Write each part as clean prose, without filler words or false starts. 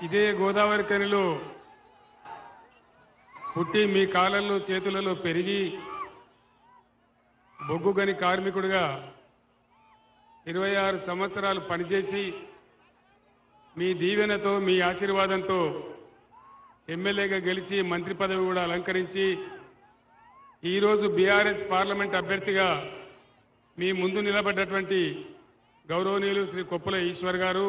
ఇదే గోదావరి కనిలో పుట్టి మీ కాళ్ళల్లో చేతులలో పెరిగి బొగ్గుగని కార్మికుడిగా 26 సంవత్సరాలు పనిచేసి మీ దీవెనతో మీ ఆశీర్వాదంతో ఎమ్మెల్యేగా గెలిచి మంత్రి పదవి కూడా అలంకరించి ఈరోజు బీఆర్ఎస్ పార్లమెంట్ అభ్యర్థిగా మీ ముందు నిలబడ్డటువంటి గౌరవనీయులు శ్రీ కొప్పుల ఈశ్వర్ గారు,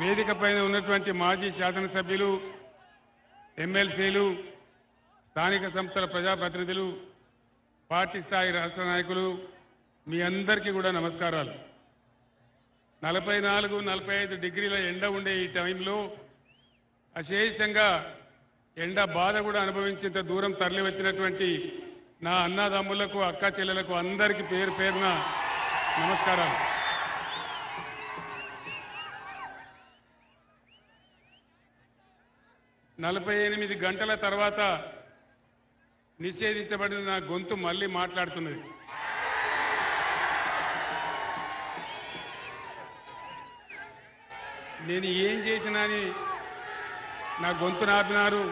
వేదిక పైన ఉన్నటువంటి మాజీ శాసనసభ్యులు, ఎమ్మెల్సీలు, స్థానిక సంస్థల ప్రజాప్రతినిధులు, పార్టీ స్థాయి రాష్ట్ర నాయకులు, మీ అందరికీ కూడా నమస్కారాలు. 44-45 డిగ్రీల ఎండ ఉండే ఈ టైంలో అశేషంగా ఎండ బాధ కూడా అనుభవించేంత దూరం తరలి వచ్చినటువంటి నా అన్నదమ్ములకు, అక్క చెల్లెలకు అందరికీ పేరు పేరున నమస్కారాలు. నలభై 48 గంటల తర్వాత నిషేధించబడిన నా గొంతు మళ్ళీ మాట్లాడుతున్నది. నేను ఏం చేసినా అని నా గొంతు నాపినారు.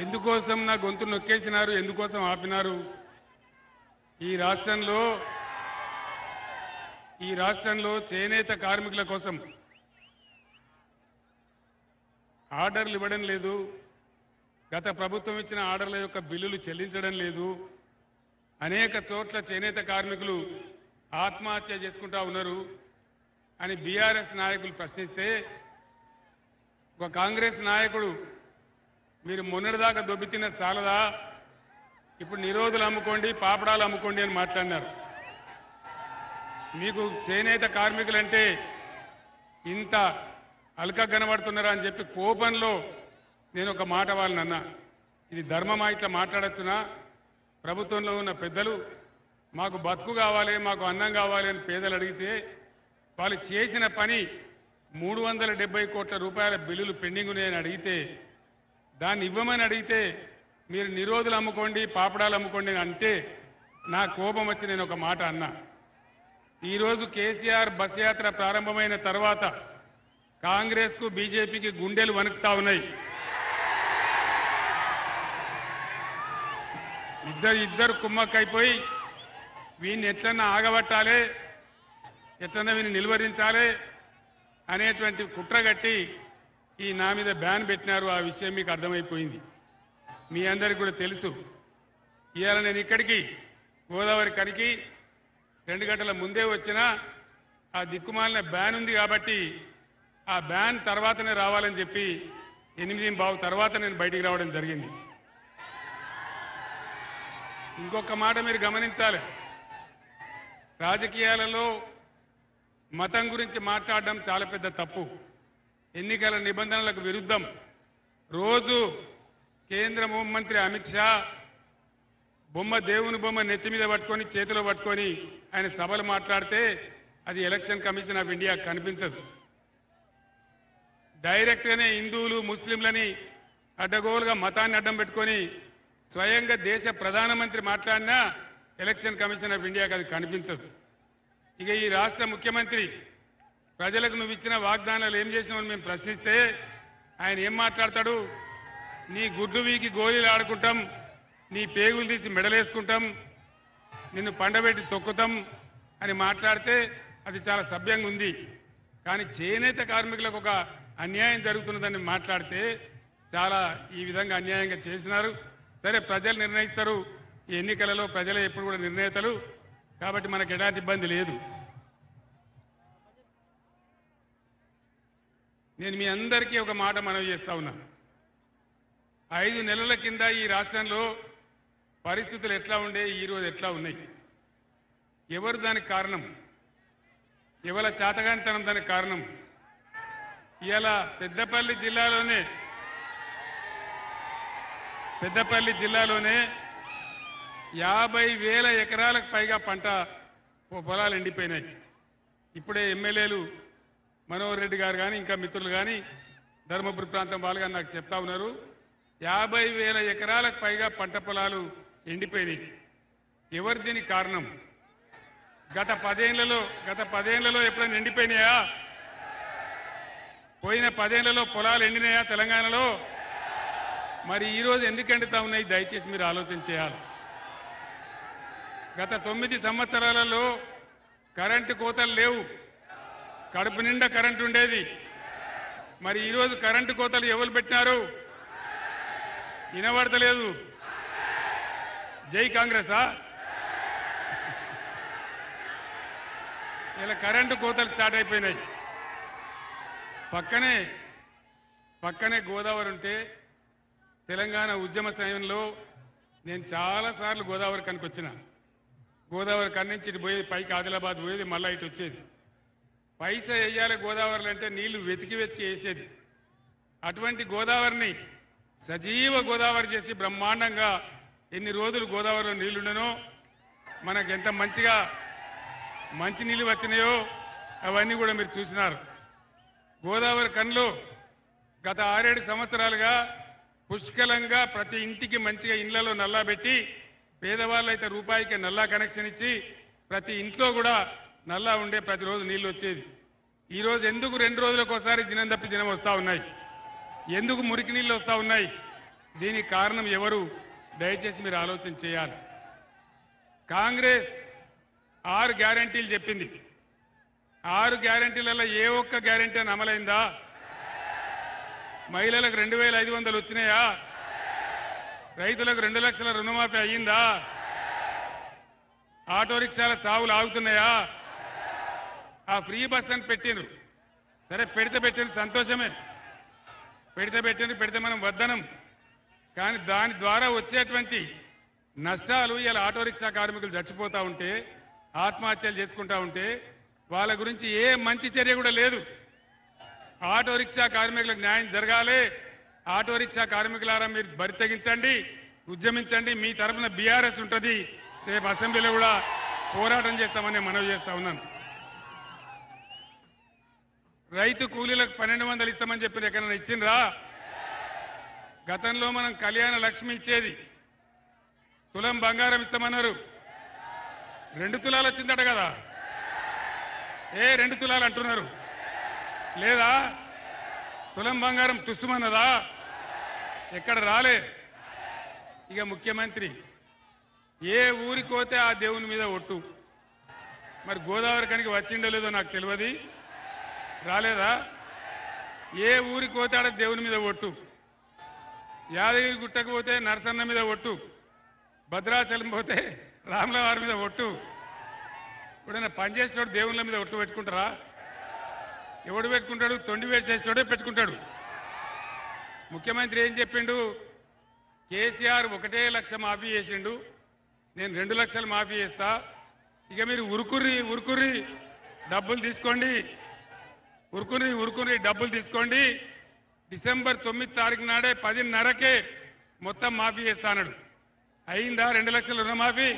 ఎందుకోసం నా గొంతు నొక్కేసినారు, ఎందుకోసం ఆపినారు? ఈ రాష్ట్రంలో చేనేత కార్మికుల కోసం ఆర్డర్లు ఇవ్వడం లేదు. గత ప్రభుత్వం ఇచ్చిన ఆర్డర్ల యొక్క బిల్లులు చెల్లించడం లేదు. అనేక చోట్ల చేనేత కార్మికులు ఆత్మహత్య చేసుకుంటా ఉన్నారు అని బీఆర్ఎస్ నాయకులు ప్రశ్నిస్తే, ఒక కాంగ్రెస్ నాయకుడు మీరు మొన్నటిదాకా దొబ్బితిన్న చాలదా, ఇప్పుడు నిరోధులు అమ్ముకోండి, పాపడాలు అమ్ముకోండి అని మాట్లాడినారు. మీకు చేనేత కార్మికులంటే ఇంత అలక కనబడుతున్నారా అని చెప్పి కోపంలో నేను ఒక మాట వాళ్ళనన్నా, ఇది ధర్మమా, ఇట్లా మాట్లాడచ్చునా? ప్రభుత్వంలో ఉన్న పెద్దలు మాకు బతుకు కావాలి, మాకు అన్నం కావాలి అని పేదలు అడిగితే వాళ్ళు చేసిన పని 370 కోట్ల రూపాయల బిల్లులు పెండింగ్ ఉన్నాయని అడిగితే, దాన్ని ఇవ్వమని అడిగితే మీరు నిరోధులు అమ్ముకోండి, పాపడాలు అమ్ముకోండి అని అంటే నా కోపం వచ్చి నేను ఒక మాట అన్నా. ఈరోజు కేసీఆర్ బస్ యాత్ర ప్రారంభమైన తర్వాత కాంగ్రెస్కు బీజేపీకి గుండెలు వణుకుతా ఉన్నాయి. ఇద్దరు కుమ్మక్కైపోయి వీడిని ఎట్లన్నా ఆగబట్టాలి, ఎట్లన్నా వీడిని నిలువరించాలి అనేటువంటి కుట్రగట్టి ఈ నా మీద బ్యాన్ పెట్టినారు. ఆ విషయం మీకు అర్థమైపోయింది, మీ అందరికీ కూడా తెలుసు. ఇవాళ నేను ఇక్కడికి గోదావరి కనికి 2 గంటల ముందే వచ్చినా ఆ దిక్కుమాలిన బ్యాన్ ఉంది కాబట్టి ఆ బ్యాన్ తర్వాతనే రావాలని చెప్పి 8:15 తర్వాత నేను బయటికి రావడం జరిగింది. ఇంకొక మాట మీరు గమనించాలి, రాజకీయాలలో మతం గురించి మాట్లాడడం చాలా పెద్ద తప్పు. ఎన్నికల నిబంధనలకు విరుద్ధం. రోజు కేంద్ర హోంమంత్రి అమిత్ షా దేవుని బొమ్మ నెత్తి మీద పట్టుకొని చేతిలో పట్టుకొని ఆయన సభలు మాట్లాడితే అది ఎలక్షన్ కమిషన్ ఆఫ్ ఇండియా కనిపించదు. డైరెక్ట్గానే హిందువులు, ముస్లింలని అడ్డగోలుగా మతాన్ని అడ్డం పెట్టుకొని స్వయంగా దేశ ప్రధానమంత్రి మాట్లాడినా ఎలక్షన్ కమిషన్ ఆఫ్ ఇండియాకి అది కనిపించదు. ఇక ఈ రాష్ట్ర ముఖ్యమంత్రి ప్రజలకు నువ్వు ఇచ్చిన వాగ్దానాలు ఏం చేసినావని మేము ప్రశ్నిస్తే ఆయన ఏం మాట్లాడతాడు? నీ గుడ్లు వీకి గోళీలు ఆడుకుంటాం, నీ పేగులు తీసి మెడలేసుకుంటాం, నిన్ను పండబెట్టి తొక్కుతాం అని మాట్లాడితే అది చాలా సభ్యంగా ఉంది. కానీ చేనేత కార్మికులకు ఒక అన్యాయం జరుగుతున్నదని మాట్లాడితే చాలా ఈ విధంగా అన్యాయంగా చేసినారు. సరే, ప్రజలు నిర్ణయిస్తారు. ఈ ఎన్నికలలో ప్రజలే ఎప్పుడు కూడా నిర్ణేతలు కాబట్టి మనకు ఎలాంటి ఇబ్బంది లేదు. నేను మీ అందరికీ ఒక మాట మనవి చేస్తా ఉన్నా. 5 నెలల కింద ఈ రాష్ట్రంలో పరిస్థితులు ఎట్లా ఉండే, ఈరోజు ఎట్లా ఉన్నాయి? ఎవరు దానికి కారణం? ఎవరి చాతగానితనం దానికి కారణం? ఇవాళ పెద్దపల్లి జిల్లాలోనే పెద్దపల్లి జిల్లాలోనే 50,000 ఎకరాలకు పైగా పంట పొలాలు ఎండిపోయినాయి. ఇప్పుడే ఎమ్మెల్యేలు మనోహర్ రెడ్డి గారు కానీ ఇంకా మిత్రులు కానీ ధర్మపురి ప్రాంతం వాళ్ళు కానీ నాకు చెప్తా ఉన్నారు 50,000 ఎకరాలకు పైగా పంట పొలాలు ఎండిపోయినాయి. ఎవరు దీనికి కారణం? గత 10 ఏళ్లలో ఎప్పుడైనా ఎండిపోయినాయా? పోయిన 10 ఏళ్లలో పొలాలు ఎండినాయా తెలంగాణలో? మరి ఈరోజు ఎందుకు ఎండుతా ఉన్నాయి? దయచేసి మీరు ఆలోచన చేయాలి. గత 9 సంవత్సరాలలో కరెంటు కోతలు లేవు, కడుపు నిండా కరెంటు ఉండేది. మరి ఈరోజు కరెంటు కోతలు ఎవరు పెట్టినారు? వినబడతలేదు. జై కాంగ్రెసా? ఇలా కరెంటు కోతలు స్టార్ట్ అయిపోయినాయి. పక్కనే గోదావరి ఉంటే తెలంగాణ ఉద్యమ సమయంలో నేను చాలాసార్లు గోదావరి కనికి వచ్చిన. గోదావరి కన్ని నుంచి ఇటు పోయేది, పైకి ఆదిలాబాద్ పోయేది, మళ్ళా ఇటు వచ్చేది. పైసా వేయాలి గోదావరిలో అంటే నీళ్లు వెతికి వేసేది. అటువంటి గోదావరిని సజీవ గోదావరి చేసి బ్రహ్మాండంగా ఎన్ని రోజులు గోదావరిలో నీళ్లుండనో, మనకు ఎంత మంచి నీళ్లు వచ్చినాయో అవన్నీ కూడా మీరు చూసినారు. గోదావరి కన్లో గత 6-7 సంవత్సరాలుగా పుష్కలంగా ప్రతి ఇంటికి మంచిగా ఇళ్లలో నల్లా పెట్టి, పేదవాళ్ళైతే రూపాయికి నల్లా కనెక్షన్ ఇచ్చి ప్రతి ఇంట్లో కూడా నల్లా ఉండే ప్రతిరోజు నీళ్లు వచ్చేది. ఈరోజు ఎందుకు 2 రోజులకు ఒకసారి దినం తప్పి దినం వస్తూ ఉన్నాయి? ఎందుకు మురికి నీళ్లు వస్తూ ఉన్నాయి? దీనికి కారణం ఎవరు? దయచేసి మీరు ఆలోచన చేయాలి. కాంగ్రెస్ 6 గ్యారంటీలు చెప్పింది. 6 గ్యారంటీలలో ఏ ఒక్క గ్యారంటీ అని అమలైందా? మహిళలకు 2,500 వచ్చినాయా? రైతులకు 2 లక్షల రుణమాఫీ అయ్యిందా? ఆటో రిక్షాల చావులు ఆగుతున్నాయా? ఆ ఫ్రీ బస్ అని పెట్టిండ్రు. సరే, పెట్టిండ్రు, సంతోషమే. పెడితే మనం వద్దనం. కానీ దాని ద్వారా వచ్చేటువంటి నష్టాలు, ఇలా ఆటో రిక్షా కార్మికులు చచ్చిపోతూ ఉంటే, ఆత్మహత్యలు చేసుకుంటా ఉంటే వాళ్ళ గురించి ఏ మంచి చర్య కూడా లేదు. ఆటో రిక్షా కార్మికులకు న్యాయం జరగాలి. ఆటో రిక్షా కార్మికులారా మీరు బరి తెగించండి, ఉద్యమించండి. మీ తరఫున బీఆర్ఎస్ ఉంటుంది. రేపు అసెంబ్లీలో కూడా పోరాటం చేస్తామని మనవి చేస్తా ఉన్నాను. రైతు కూలీలకు 1,200 ఇస్తామని చెప్పి ఎక్కడైనా ఇచ్చిండ్రా? గతంలో మనం కళ్యాణ లక్ష్మి ఇచ్చేది, తులం బంగారం ఇస్తామన్నారు. 2 తులాలు వచ్చిందట కదా? 2 తులాలు అంటున్నారు లేదా? తులం బంగారం తుస్సుమన్నదా? ఎక్కడ రాలే. ఇక ముఖ్యమంత్రి ఏ ఊరికి పోతే ఆ దేవుని మీద ఒట్టు. మరి గోదావరి కనికి వచ్చిండో లేదో నాకు తెలియదు, రాలేదా? ఏ ఊరికి పోతే ఆడ దేవుని మీద ఒట్టు. యాదగిరి గుట్టకు పోతే నరసన్న మీద ఒట్టు, భద్రాచలం పోతే రాముల వారి మీద ఒట్టు. ఇప్పుడైనా పనిచేసేటోడు దేవుళ్ళ మీద ఒట్టు పెట్టుకుంటారా? ఎవడు పెట్టుకుంటాడు? తొండి వేసేటోడే పెట్టుకుంటాడు. ముఖ్యమంత్రి ఏం చెప్పిండు? కేసీఆర్ 1 లక్ష మాఫీ చేసిండు, నేను 2 లక్షలు మాఫీ చేస్తా. ఇక మీరు ఉరుకుర్రి డబ్బులు తీసుకోండి, ఉరుకుర్రి డబ్బులు తీసుకోండి. డిసెంబర్ 9 తారీఖు నాడే 10:30కే మొత్తం మాఫీ చేస్తా అన్నాడు. అయిందా 2 లక్షల రుణమాఫీ?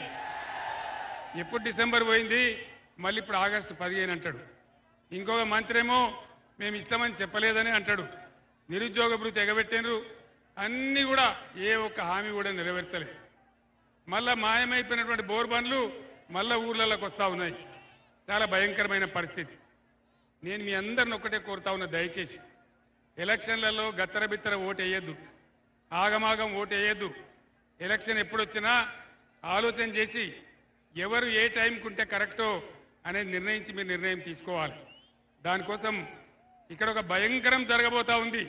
ఎప్పుడు డిసెంబర్ పోయింది, మళ్ళీ ఇప్పుడు ఆగస్టు 15 అంటాడు. ఇంకొక మంత్రి ఏమో మేము ఇస్తామని చెప్పలేదని అంటాడు. నిరుద్యోగ భృతి ఎగబెట్టినరు, అన్నీ కూడా ఏ ఒక్క హామీ కూడా నెరవేర్చలేదు. మళ్ళా మాయమైపోయినటువంటి బోర్ బండ్లు మళ్ళా ఊర్లలోకి వస్తూ ఉన్నాయి. చాలా భయంకరమైన పరిస్థితి. నేను మీ అందరిని ఒక్కటే కోరుతా ఉన్నా, దయచేసి ఎలక్షన్లలో గత్తరబిత్తర ఓటు వేయద్దు, ఆగమాగం ఓటు వేయద్దు. ఎలక్షన్ ఎప్పుడొచ్చినా ఆలోచన చేసి ఎవరు ఏ టైంకి ఉంటే కరెక్టో అనేది నిర్ణయించి మీరు నిర్ణయం తీసుకోవాలి. దానికోసం ఇక్కడ ఒక భయంకరం జరగబోతా ఉంది,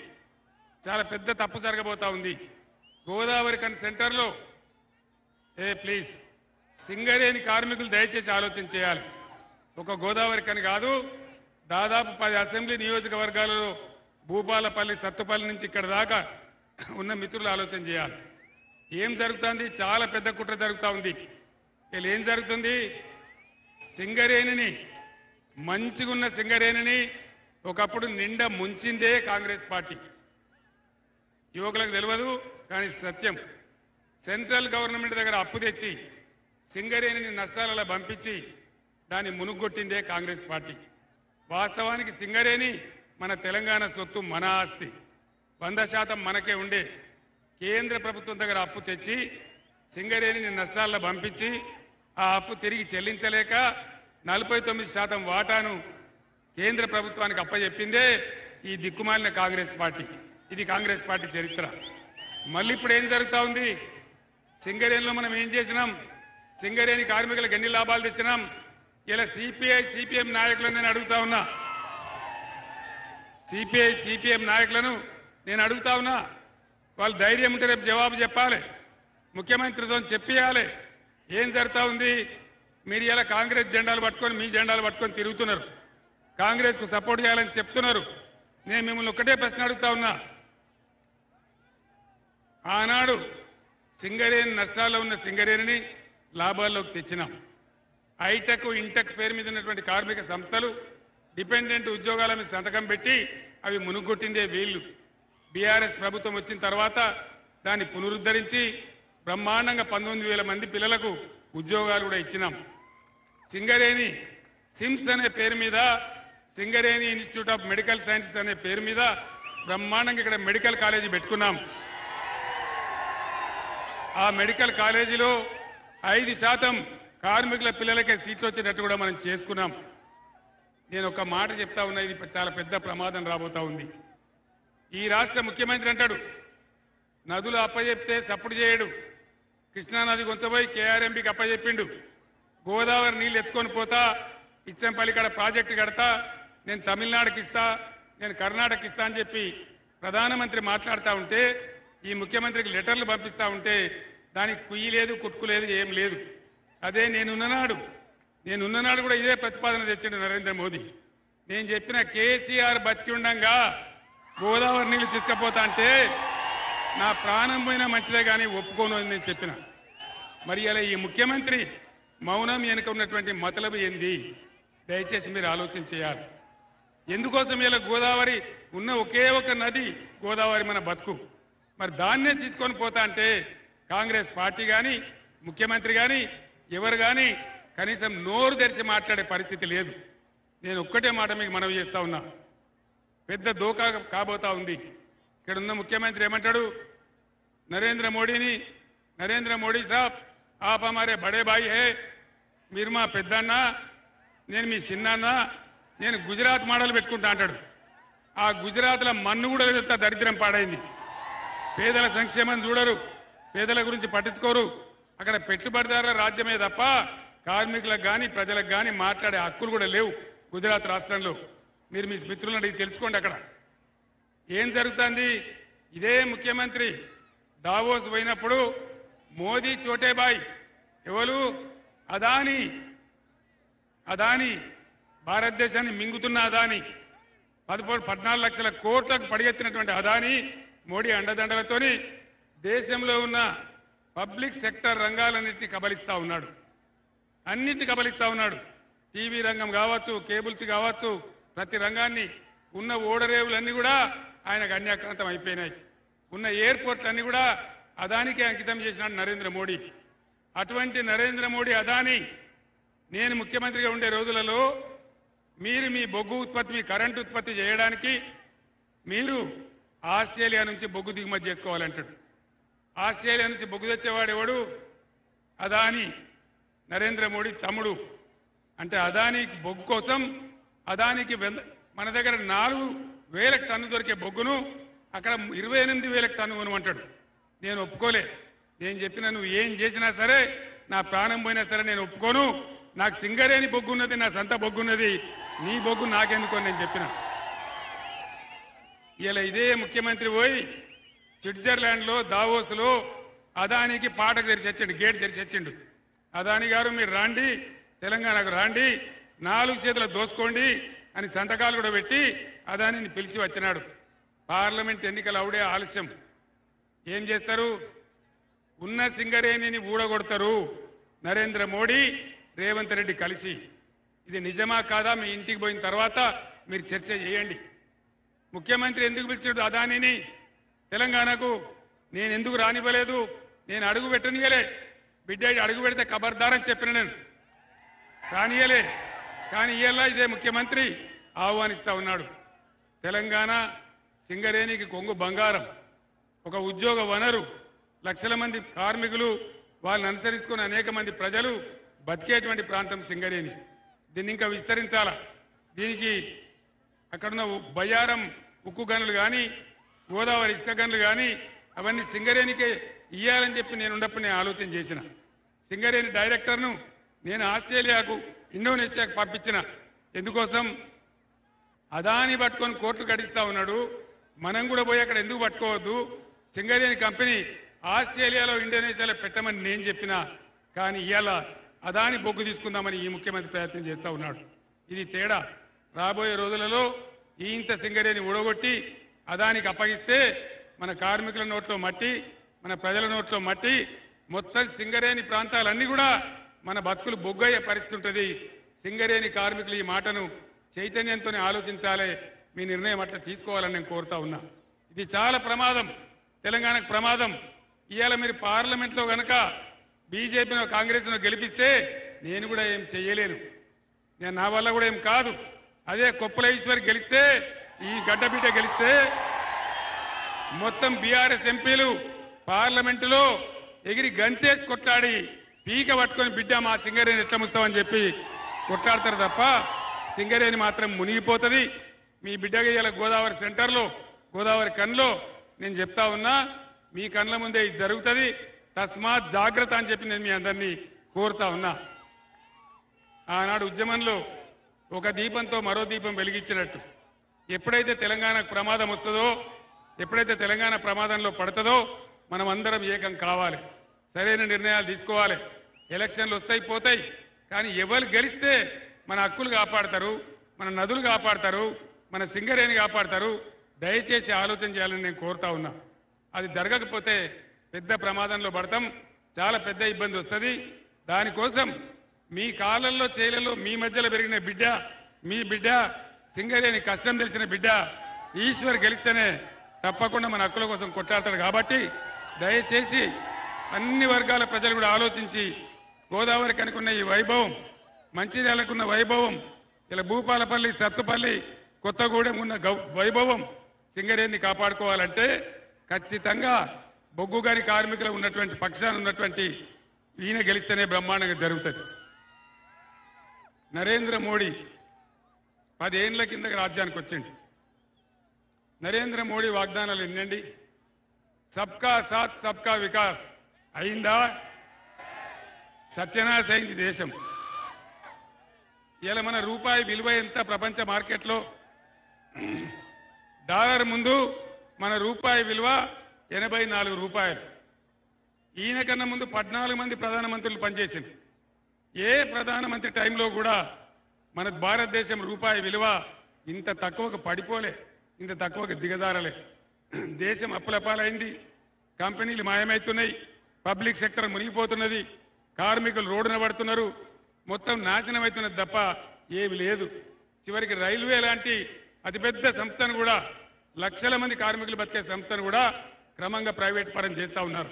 చాలా పెద్ద తప్పు జరగబోతా ఉంది. గోదావరి కని సెంటర్లో ప్లీజ్ సింగరేణి కార్మికులు దయచేసి ఆలోచన చేయాలి. ఒక గోదావరి కని కాదు, దాదాపు 10 అసెంబ్లీ నియోజకవర్గాలలో భూపాలపల్లి, సత్తుపల్లి నుంచి ఇక్కడ దాకా ఉన్న మిత్రులు ఆలోచన చేయాలి. ఏం జరుగుతుంది? చాలా పెద్ద కుట్ర జరుగుతూ ఉంది. వీళ్ళు ఏం జరుగుతుంది? సింగరేణిని, మంచిగున్న సింగరేణిని ఒకప్పుడు నిండా ముంచిందే కాంగ్రెస్ పార్టీ. యువకులకు తెలియదు కానీ సత్యం. సెంట్రల్ గవర్నమెంట్ దగ్గర అప్పు తెచ్చి సింగరేణిని నష్టాలలో పంపించి దాన్ని మునుగొట్టిందే కాంగ్రెస్ పార్టీ. వాస్తవానికి సింగరేణి మన తెలంగాణ సొత్తు, మన ఆస్తి, 100% మనకే ఉండే. కేంద్ర ప్రభుత్వం దగ్గర అప్పు తెచ్చి సింగరేణిని నష్టాల్లో పంపించి ఆ అప్పు తిరిగి చెల్లించలేక 49% వాటాను కేంద్ర ప్రభుత్వానికి అప్పచెప్పిందే ఈ దిక్కుమాలిన కాంగ్రెస్ పార్టీ. ఇది కాంగ్రెస్ పార్టీ చరిత్ర. మళ్ళీ ఇప్పుడు ఏం జరుగుతా ఉంది? సింగరేణిలో మనం ఏం చేసినాం? సింగరేణి కార్మికులకు ఎన్ని లాభాలు తెచ్చినాం? ఇలా సిపిఐ సిపిఎం నాయకులను నేను అడుగుతా ఉన్నా. సిపిఐ సిపిఎం నాయకులను నేను అడుగుతా ఉన్నా. వాళ్ళు ధైర్యం ఉంటే రేపు జవాబు చెప్పాలి, ముఖ్యమంత్రితో చెప్పియాలి. ఏం జరుగుతా ఉంది? మీరు ఇలా కాంగ్రెస్ జెండాలు పట్టుకొని, మీ జెండాలు పట్టుకొని తిరుగుతున్నారు, కాంగ్రెస్ కు సపోర్ట్ చేయాలని చెప్తున్నారు. నేను మిమ్మల్ని ఒక్కటే ప్రశ్న అడుగుతా ఉన్నా. ఆనాడు సింగరేణి నష్టాల్లో ఉన్న సింగరేణిని లాభాల్లోకి తెచ్చినాం. ఐటెక్, ఇంటెక్ పేరు మీద ఉన్నటువంటి కార్మిక సంస్థలు డిపెండెంట్ ఉద్యోగాల మీద సంతకం పెట్టి అవి మునుగొట్టిందే వీళ్లు. బీఆర్ఎస్ ప్రభుత్వం వచ్చిన తర్వాత దాన్ని పునరుద్ధరించి బ్రహ్మాండంగా 19,000 మంది పిల్లలకు ఉద్యోగాలు కూడా ఇచ్చినాం. సింగరేణి సిమ్స్ అనే పేరు మీద, Singareni institute of medical sciences అనే పేరు మీద బ్రహ్మాండంగా ఇక్కడ మెడికల్ కాలేజీ పెట్టుకున్నాం. ఆ మెడికల్ కాలేజీలో 5% కార్మికుల పిల్లలకే సీట్లు వచ్చేటట్టు కూడా మనం చేసుకున్నాం. నేను ఒక మాట చెప్తా ఉన్నా, ఇది చాలా పెద్ద ప్రమాదం రాబోతా ఉంది. ఈ రాష్ట్ర ముఖ్యమంత్రి అంటాడు నదులు అప్పచెప్తే సప్పుడు చేయడు. కృష్ణానది కొంచెపోయి కేఆర్ఎంబీకి అప్పచెప్పిండు. గోదావరి నీళ్ళు ఎత్తుకొని పోతా, ఇచ్చంపల్లి కాడ ప్రాజెక్టు కడతా, నేను తమిళనాడుకి ఇస్తా, నేను కర్ణాటకకి ఇస్తా అని చెప్పి ప్రధానమంత్రి మాట్లాడుతూ ఉంటే, ఈ ముఖ్యమంత్రికి లెటర్లు పంపిస్తా ఉంటే దానికి కుయ్యి లేదు, కుట్టుకు లేదు, ఏం లేదు. అదే నేనున్ననాడు కూడా ఇదే ప్రతిపాదన తెచ్చాడు నరేంద్ర మోదీ. నేను చెప్పిన కేసీఆర్ బతికి ఉండంగా గోదావరి నీళ్లు తీసుకుపోతా అంటే నా ప్రాణం పోయినా మంచిదే కానీ ఒప్పుకోను అని నేను చెప్పిన. మరి అలా ఈ ముఖ్యమంత్రి మౌనం వెనుక ఉన్నటువంటి మతలబు ఏంది? దయచేసి మీరు ఆలోచన చేయాలి. ఎందుకోసం ఇలా గోదావరి ఉన్న ఒకే ఒక నది గోదావరి మన బతుకు. మరి దాన్నే తీసుకొని పోతా అంటే కాంగ్రెస్ పార్టీ కానీ, ముఖ్యమంత్రి కానీ, ఎవరు కానీ కనీసం నోరు తెరిచి మాట్లాడే పరిస్థితి లేదు. నేను ఒక్కటే మాట మీకు మనవి చేస్తా ఉన్నా, పెద్ద దోకా కాబోతా ఉంది. ఇక్కడ ఉన్న ముఖ్యమంత్రి ఏమంటాడు? నరేంద్ర మోడీ సాబ్ ఆప్ హమారే బడే భాయి హే, మీరు మా పెద్దన్న, నేను మీ చిన్నాన్న, నేను గుజరాత్ మోడల్ పెట్టుకుంటా అంటాడు. ఆ గుజరాత్లో మన్ను కూడా వెళ్తా దరిద్రం పాడైంది. పేదల సంక్షేమం చూడరు, పేదల గురించి పట్టించుకోరు. అక్కడ పెట్టుబడిదారుల రాజ్యమే తప్ప కార్మికులకు కానీ ప్రజలకు కానీ మాట్లాడే హక్కులు కూడా లేవు గుజరాత్ రాష్ట్రంలో. మీరు మీ మిత్రులను అడిగి తెలుసుకోండి అక్కడ ఏం జరుగుతుంది. ఇదే ముఖ్యమంత్రి దావోస్ పోయినప్పుడు మోదీ చోటేబాయ్, ఎవరు? అదానీ, భారతదేశాన్ని మింగుతున్న అదానీ, 14 లక్షల కోట్లకు పడిగెత్తినటువంటి అదానీ మోడీ అండదండలతోని దేశంలో ఉన్న పబ్లిక్ సెక్టర్ రంగాలన్నింటినీ కబలిస్తా ఉన్నాడు. అన్నింటినీ కబలిస్తా ఉన్నాడు. టీవీ రంగం కావచ్చు, కేబుల్స్ కావచ్చు, ప్రతి రంగాన్ని, ఉన్న ఓడరేవులన్నీ కూడా ఆయనకు అన్యాక్రాంతం అయిపోయినాయి. ఉన్న ఎయిర్పోర్ట్లన్నీ కూడా అదానికే అంకితం చేసినాడు నరేంద్ర మోడీ. అటువంటి నరేంద్ర మోడీ, అదానీ నేను ముఖ్యమంత్రిగా ఉండే రోజులలో మీరు మీ బొగ్గు ఉత్పత్తి, మీ కరెంటు ఉత్పత్తి చేయడానికి మీరు ఆస్ట్రేలియా నుంచి బొగ్గు దిగుమతి చేసుకోవాలంటాడు. ఆస్ట్రేలియా నుంచి బొగ్గు తెచ్చేవాడు ఎవడు? అదానీ, నరేంద్ర మోడీ తమ్ముడు. అంటే అదానీ బొగ్గు కోసం అదానికి మన దగ్గర 4,000 టన్ను దొరికే బొగ్గును అక్కడ 28,000 టన్ను కొనమంటాడు. నేను ఒప్పుకోలే. నేను చెప్పిన నువ్వు ఏం చేసినా సరే, నా ప్రాణం పోయినా సరే నేను ఒప్పుకోను. నాకు సింగరేణి బొగ్గు ఉన్నది, నా సొంత బొగ్గు ఉన్నది, నీ బొగ్గు నాకెందుకు నేను చెప్పిన. ఇలా ఇదే ముఖ్యమంత్రి పోయి స్విట్జర్లాండ్లో దావోస్లో అదానికి పాటకు తెరిచొచ్చిండు, గేట్ తెరిచొచ్చిండు. అదాని గారు మీరు రాండి, తెలంగాణకు రాండి, 4 చేతులు దోసుకోండి అని సంతకాలు కూడా పెట్టి అదానిని పిలిచి వచ్చినాడు. పార్లమెంట్ ఎన్నికలు అవుడే ఆలస్యం. ఏం చేస్తారు? ఉన్న సింగరేణిని ఊడగొడతారు నరేంద్ర మోడీ, రేవంత్ రెడ్డి కలిసి. ఇది నిజమా కాదా మీ ఇంటికి పోయిన తర్వాత మీరు చర్చ చేయండి. ముఖ్యమంత్రి ఎందుకు పిలిచాడు అదానిని తెలంగాణకు? నేను ఎందుకు రానివ్వలేదు? నేను అడుగు పెట్టనీయలే. బిడ్డ అడుగు పెడితే ఖబర్దారని చెప్పిన నేను రానియలే. కానీ ఇవాళ ఇదే ముఖ్యమంత్రి ఆహ్వానిస్తా ఉన్నాడు. తెలంగాణ సింగరేణికి కొంగు బంగారం, ఒక ఉద్యోగ వనరు, లక్షల మంది కార్మికులు వాళ్ళని అనుసరించుకుని అనేక మంది ప్రజలు బతికేటువంటి ప్రాంతం సింగరేణి. దీన్ని ఇంకా విస్తరించాలా. దీనికి అక్కడున్న బయ్యారం ఉక్కు గనులు కానీ, గోదావరి ఇసుక గనులు కానీ అవన్నీ సింగరేణికే ఇయ్యాలని చెప్పి నేనున్నప్పుడు నేను ఆలోచన చేసిన. సింగరేణి డైరెక్టర్ను నేను ఆస్ట్రేలియాకు, ఇండోనేషియాకు పంపించిన. ఎందుకోసం? అదాని పట్టుకొని కోర్టు గడిస్తా ఉన్నాడు. మనం కూడా పోయి అక్కడ ఎందుకు పట్టుకోవద్దు? సింగరేణి కంపెనీ ఆస్ట్రేలియాలో, ఇండోనేషియాలో పెట్టమని నేను చెప్పినా. కానీ ఇవాళ అదాని బొగ్గు తీసుకుందామని ఈ ముఖ్యమంత్రి ప్రయత్నం చేస్తూ ఉన్నాడు. ఇది తేడా. రాబోయే రోజులలో ఈ ఇంత సింగరేణి ఊడగొట్టి అదానికి అప్పగిస్తే మన కార్మికుల నోట్లో మట్టి, మన ప్రజల నోట్లో మట్టి, మొత్తం సింగరేణి ప్రాంతాలన్నీ కూడా మన బతుకులు బొగ్గయ్యే పరిస్థితి ఉంటుంది. సింగరేణి కార్మికులు ఈ మాటను చైతన్యంతోనే ఆలోచించాలి. మీ నిర్ణయం అట్లా తీసుకోవాలని నేను కోరుతా ఉన్నా. ఇది చాలా ప్రమాదం, తెలంగాణకు ప్రమాదం. ఇవాళ మీరు పార్లమెంట్లో గనక బీజేపీనో కాంగ్రెస్నో గెలిపిస్తే నేను కూడా ఏం చెయ్యలేను, నా వల్ల కూడా ఏం కాదు. అదే కొప్పుల ఈశ్వర్ గెలిస్తే, ఈ గడ్డబిడ్డ గెలిస్తే మొత్తం బీఆర్ఎస్ ఎంపీలు పార్లమెంటులో ఎగిరి గంతేసి కొట్లాడి పీక పట్టుకొని బిడ్డ మా సింగరేణి ఎట్లా ముస్తామని చెప్పి కొట్లాడతారు తప్ప సింగరేణి మాత్రం మునిగిపోతుంది. మీ బిడ్డగా ఇవాళ గోదావరి సెంటర్లో, గోదావరి కన్లో నేను చెప్తా ఉన్నా, మీ కళ్ళ ముందే ఇది జరుగుతుంది. తస్మాత్ జాగ్రత్త అని చెప్పి నేను మీ అందరినీ కోరుతా ఉన్నా. ఆనాడు ఉద్యమంలో ఒక దీపంతో మరో దీపం వెలిగించినట్టు ఎప్పుడైతే తెలంగాణకు ప్రమాదం వస్తుందో, ఎప్పుడైతే తెలంగాణ ప్రమాదంలో పడుతుందో మనం అందరం ఏకం కావాలి, సరైన నిర్ణయాలు తీసుకోవాలి. ఎలక్షన్లు వస్తాయి పోతాయి, కానీ ఎవరు గెలిస్తే మన హక్కులు కాపాడతారు, మన నదులు కాపాడతారు, మన సింగరేణి కాపాడతారు. దయచేసి ఆలోచన చేయాలని నేను కోరుతా ఉన్నా. అది జరగకపోతే పెద్ద ప్రమాదంలో పడతాం, చాలా పెద్ద ఇబ్బంది వస్తుంది. దానికోసం మీ కాళ్ళల్లో చేలల్లో మీ మధ్యలో పెరిగిన బిడ్డ, మీ బిడ్డ, సింగరేణి కష్టం తెలిసిన బిడ్డ ఈశ్వర్ గెలిస్తేనే తప్పకుండా మన హక్కుల కోసం కొట్లాడతాడు. కాబట్టి దయచేసి అన్ని వర్గాల ప్రజలు కూడా ఆలోచించి, గోదావరికి అనుకున్న ఈ వైభవం, మంచిర్యాలకున్న వైభవం, ఇలా భూపాలపల్లి, సత్తుపల్లి, కొత్తగూడెం ఉన్న వైభవం సింగరేణిని కాపాడుకోవాలంటే ఖచ్చితంగా బొగ్గు గారి కార్మికులు ఉన్నటువంటి పక్షాన ఉన్నటువంటి ఈయన గెలిస్తేనే బ్రహ్మాండంగా జరుగుతుంది. నరేంద్ర మోడీ 10 ఏళ్ల కిందకి రాజ్యానికి వచ్చింది. నరేంద్ర మోడీ వాగ్దానాలు ఎన్నండి? సబ్కా సాత్ సబ్కా వికాస్ అయిందా? సత్యనాశ అయింది దేశం. ఇలా మన రూపాయి విలువ ఎంత ప్రపంచ మార్కెట్లో? డాలర్ ముందు మన రూపాయి విలువ 84 రూపాయలు. ఈయన కన్నా ముందు 14 మంది ప్రధానమంత్రులు పనిచేసింది. ఏ ప్రధానమంత్రి టైంలో కూడా మన భారతదేశం రూపాయి విలువ ఇంత తక్కువకు పడిపోలే, ఇంత తక్కువకు దిగజారలే. దేశం అప్పులపాలైంది, కంపెనీలు మాయమవుతున్నాయి, పబ్లిక్ సెక్టర్ మునిగిపోతున్నది, కార్మికులు రోడ్డున పడుతున్నారు, మొత్తం నాశనం అవుతున్నది తప్ప ఏమి లేదు. చివరికి రైల్వే లాంటి అతిపెద్ద సంస్థను కూడా, లక్షల మంది కార్మికులు బతికే సంస్థను కూడా క్రమంగా ప్రైవేట్ పరం చేస్తూ ఉన్నారు.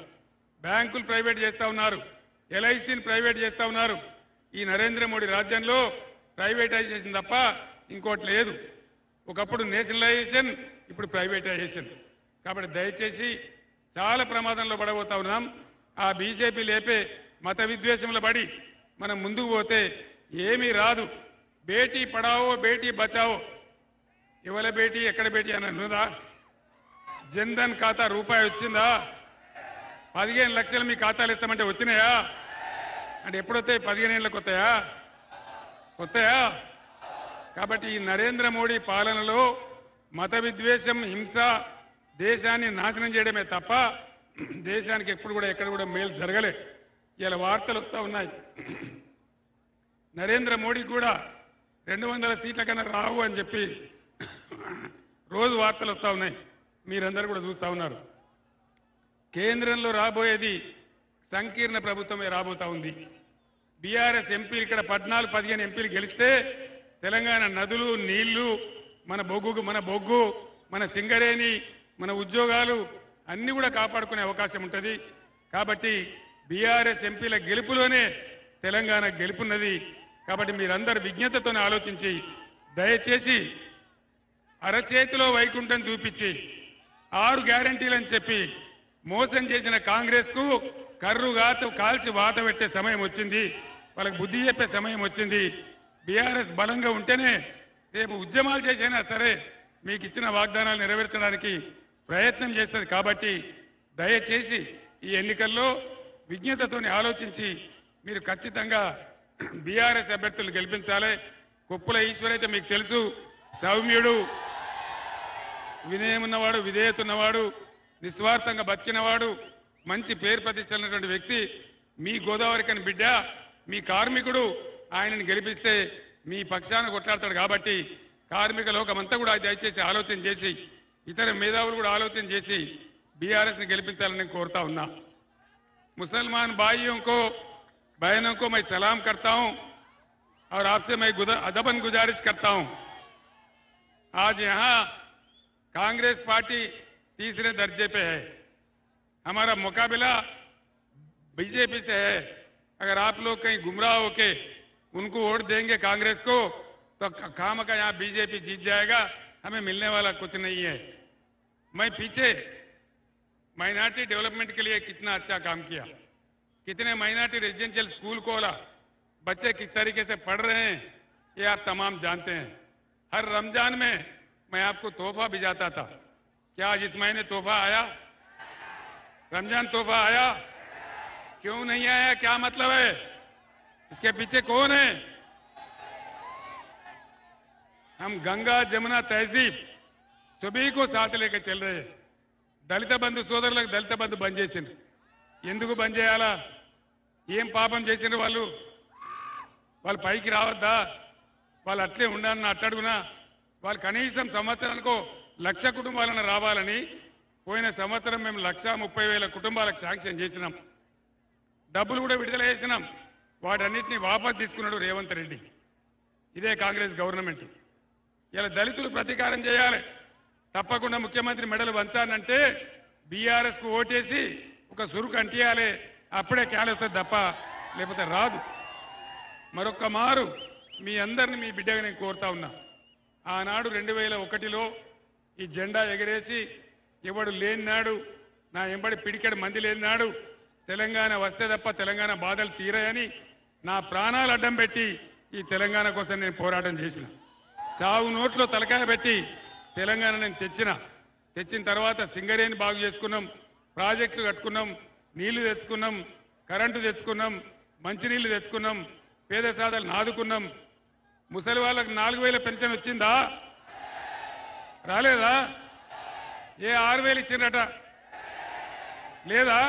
బ్యాంకులు ప్రైవేట్ చేస్తూ ఉన్నారు, ఎల్ఐసిని ప్రైవేట్ చేస్తూ ఉన్నారు. ఈ నరేంద్ర మోడీ రాజ్యంలో ప్రైవేటైజేషన్ తప్ప ఇంకోటి లేదు. ఒకప్పుడు నేషనలైజేషన్, ఇప్పుడు ప్రైవేటైజేషన్. కాబట్టి దయచేసి చాలా ప్రమాదంలో పడబోతా ఉన్నాం. ఆ బీజేపీ లేపే మత విద్వేషంలో పడి మనం ముందుకు పోతే ఏమీ రాదు. బేటీ పడావో బేటీ బచావో, ఎవల బేటీ ఎక్కడ బేటీ అని అన్నదా? జన్ధన్ ఖాతా రూపాయి వచ్చిందా? 15 లక్షలు మీ ఖాతాలు ఇస్తామంటే వచ్చినాయా? అంటే ఎప్పుడొస్తాయి? 15 ఏళ్ళకి వస్తాయా? కాబట్టి ఈ నరేంద్ర మోడీ పాలనలో మత విద్వేషం, హింస దేశాన్ని నాశనం చేయడమే తప్ప దేశానికి ఎప్పుడు కూడా ఎక్కడ కూడా మేలు జరగలే. ఇలా వార్తలు వస్తూ ఉన్నాయి. నరేంద్ర మోడీ కూడా 200 సీట్ల కన్నా రావు అని చెప్పి రోజు వార్తలు వస్తూ ఉన్నాయి. మీరందరూ కూడా చూస్తూ ఉన్నారు. కేంద్రంలో రాబోయేది సంకీర్ణ ప్రభుత్వమే రాబోతా ఉంది. బీఆర్ఎస్ ఎంపీలు ఇక్కడ 14-15 ఎంపీలు గెలిస్తే తెలంగాణ నదులు, నీళ్లు, మన బొగ్గు, మన సింగరేణి, మన ఉద్యోగాలు అన్ని కూడా కాపాడుకునే అవకాశం ఉంటుంది. కాబట్టి బీఆర్ఎస్ ఎంపీల గెలుపులోనే తెలంగాణ గెలుపున్నది. కాబట్టి మీరందరూ విజ్ఞతతోనే ఆలోచించి దయచేసి అరచేతిలో వైకుంఠం చూపించి 6 గ్యారంటీలని చెప్పి మోసం చేసిన కాంగ్రెస్ కు కాల్చి వాత పెట్టే సమయం వచ్చింది. వాళ్ళకి బుద్ధి చెప్పే సమయం వచ్చింది. బీఆర్ఎస్ బలంగా ఉంటేనే రేపు ఉద్యమాలు చేసైనా సరే మీకు ఇచ్చిన వాగ్దానాలు నెరవేర్చడానికి ప్రయత్నం చేస్తుంది. కాబట్టి దయచేసి ఈ ఎన్నికల్లో విజ్ఞతతోని ఆలోచించి మీరు ఖచ్చితంగా బీఆర్ఎస్ అభ్యర్థులు గెలిపించాలి. కొప్పుల ఈశ్వర్ అయితే మీకు తెలుసు, సౌమ్యుడు, వినయమున్నవాడు, విధేయత ఉన్నవాడు, నిస్వార్థంగా బతికినవాడు, మంచి పేరు ప్రతిష్టలున్నటువంటి వ్యక్తి. మీ గోదావరికని బిడ్డ, మీ కార్మికుడు. ఆయనను గెలిపిస్తే మీ పక్షాన కొట్లాడతాడు. కాబట్టి కార్మిక లోకమంతా కూడా దయచేసి ఆలోచన చేసి, ఇతర మేధావులు కూడా ఆలోచన చేసి బీఆర్ఎస్ని గెలిపించాలని నేను కోరుతా ఉన్నా. मुसलमान भाइयों को बहनों को मैं सलाम करता हूं और आपसे मैं अदबन गुजारिश करता हूं। आज यहां कांग्रेस पार्टी तीसरे दर्जे पे है, हमारा मुकाबला बीजेपी से है। अगर आप लोग कहीं गुमराह होके उनको वोट देंगे कांग्रेस को तो काम का यहां बीजेपी जीत जाएगा, हमें मिलने वाला कुछ नहीं है। मैं पीछे माइनॉरिटी डेवलपमेंट के लिए कितना अच्छा काम किया, कितने माइनॉरिटी रेजिडेंशियल स्कूल खोला, बच्चे किस तरीके से पढ़ रहे हैं ये आप तमाम जानते हैं। हर रमजान में मैं आपको तोहफा भिजाता था। क्या आज इस महीने तोहफा आया? रमजान तोहफा आया? क्यों नहीं आया? क्या मतलब है? इसके पीछे कौन है? हम गंगा जमुना तहजीब सभी को साथ लेकर चल रहे हैं। దళిత బంధు సోదరులకు దళిత బంధు బంద్ చేసిండ్రు. ఎందుకు బంద్ చేయాలా? ఏం పాపం చేసిండ్రు వాళ్ళు? వాళ్ళు పైకి రావద్దా? వాళ్ళు అట్లే ఉండాలన్న అట్టడుగునా? వాళ్ళు కనీసం సంవత్సరానికో 1,00,000 కుటుంబాలను రావాలని పోయిన సంవత్సరం మేము 1,30,000 కుటుంబాలకు శాంక్షన్ చేసినాం. డబ్బులు కూడా విడుదల చేసినాం. వాటన్నిటిని వాపసు తీసుకున్నాడు రేవంత్ రెడ్డి. ఇదే కాంగ్రెస్ గవర్నమెంట్. ఇలా దళితులు ప్రతీకారం చేయాలి. తప్పకుండా ముఖ్యమంత్రి మెడలు వంచానంటే బీఆర్ఎస్ కు ఓటేసి ఒక సురుకు అంటియాలి. అప్పుడే క్యాలొస్తుంది తప్ప లేకపోతే రాదు. మరొక్క మారు మీ అందరిని మీ బిడ్డగా నేను కోరుతా ఉన్నా. ఆనాడు 2001లో ఈ జెండా ఎగరేసి ఎవడు లేనినాడు, నా ఎంబడి పిడికెడు మంది లేనినాడు తెలంగాణ వస్తే తప్ప తెలంగాణ బాధలు తీరాయని నా ప్రాణాలు అడ్డం పెట్టి ఈ తెలంగాణ కోసం నేను పోరాటం చేసిన. చావు నోట్లో తలకాయ పెట్టి తెలంగాణ నేను తెచ్చిన తర్వాత సింగరేణి బాగు చేసుకున్నాం, ప్రాజెక్టులు కట్టుకున్నాం, నీళ్లు తెచ్చుకున్నాం, కరెంటు తెచ్చుకున్నాం, మంచినీళ్లు తెచ్చుకున్నాం, పేద సాధలు ఆదుకున్నాం. ముసలి వాళ్ళకు 4,000 పెన్షన్ వచ్చిందా? రాలేదా? ఏ 6,000 ఇచ్చిందట? లేదా?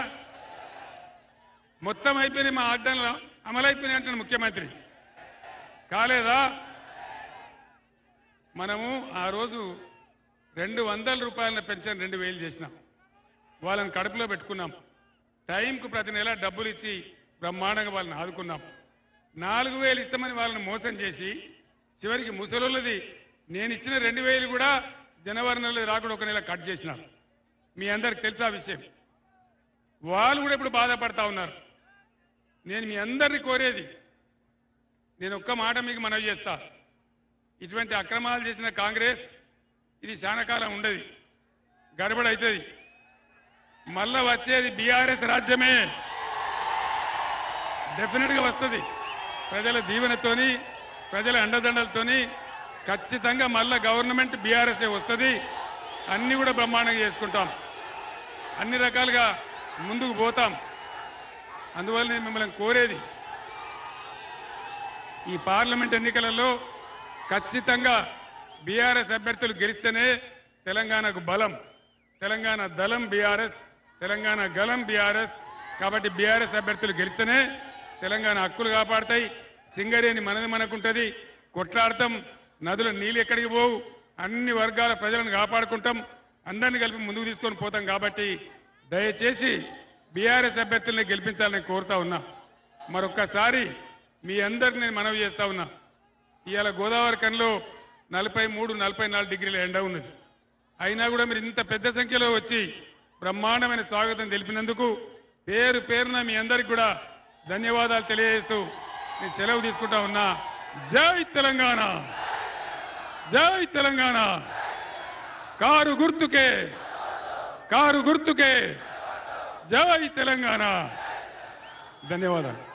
మొత్తం అయిపోయినాయి. మా ఆజ్ఞలు అమలైపోయినాయి అంటున్న ముఖ్యమంత్రి. కాలేదా? మనము ఆ రోజు 200 రూపాయల పెన్షన్ 2,000 చేసినాం. వాళ్ళని కడుపులో పెట్టుకున్నాం. టైంకు ప్రతి నెల డబ్బులు ఇచ్చి బ్రహ్మాండంగా వాళ్ళని ఆదుకున్నాం. 4,000 ఇస్తామని వాళ్ళని మోసం చేసి చివరికి ముసలోళ్ళది నేను ఇచ్చిన 2,000 కూడా జనవరి నెలలో రాకుండా ఒక నెల కట్ చేసినారు. మీ అందరికి తెలుసా విషయం? వాళ్ళు కూడా ఇప్పుడు బాధపడతా ఉన్నారు. నేను మీ అందరినీ కోరేది, నేను ఒక్క మాట మీకు మనవి చేస్తా. ఇటువంటి అక్రమాలు చేసిన కాంగ్రెస్ ఇది శానకాలం ఉండదు, గడబడవుతుంది. మళ్ళా వచ్చేది బీఆర్ఎస్ రాజ్యమే. డెఫినెట్గా వస్తుంది. ప్రజల దీవెనతోని, ప్రజల అండదండలతోని ఖచ్చితంగా మళ్ళా గవర్నమెంట్ బీఆర్ఎస్ఏ వస్తుంది. అన్ని కూడా బ్రహ్మాండంగా చేసుకుంటాం, అన్ని రకాలుగా ముందుకు పోతాం. అందువల్ల నేను మిమ్మల్ని కోరేది, ఈ పార్లమెంట్ ఎన్నికలలో ఖచ్చితంగా బీఆర్ఎస్ అభ్యర్థులు గెలిస్తేనే తెలంగాణకు బలం. తెలంగాణ దళం బీఆర్ఎస్, తెలంగాణ గలం బీఆర్ఎస్. కాబట్టి బీఆర్ఎస్ అభ్యర్థులు గెలిస్తేనే తెలంగాణ హక్కులు కాపాడతాయి. సింగరేణి మనది మనకుంటుంది, కొట్లాడతాం. నదుల నీళ్ళు ఎక్కడికి పోవు, అన్ని వర్గాల ప్రజలను కాపాడుకుంటాం, అందరినీ కలిపి ముందుకు తీసుకొని పోతాం. కాబట్టి దయచేసి బీఆర్ఎస్ అభ్యర్థుల్ని గెలిపించాలని కోరుతా ఉన్నా. మరొక్కసారి మీ అందరిని నేను మనవి చేస్తా ఉన్నా. ఇవాళ గోదావరి కనిలో 43-44 డిగ్రీల ఎండ ఉన్నది. అయినా కూడా మీరు ఇంత పెద్ద సంఖ్యలో వచ్చి బ్రహ్మాండమైన స్వాగతం తెలిపినందుకు పేరు పేరున మీ అందరికి కూడా ధన్యవాదాలు తెలియజేస్తూ నేను సెలవు తీసుకుంటా ఉన్నా. జై తెలంగాణ, జై తెలంగాణ. కారు గుర్తుకే, కారు గుర్తుకే. జై తెలంగాణ. ధన్యవాదాలు.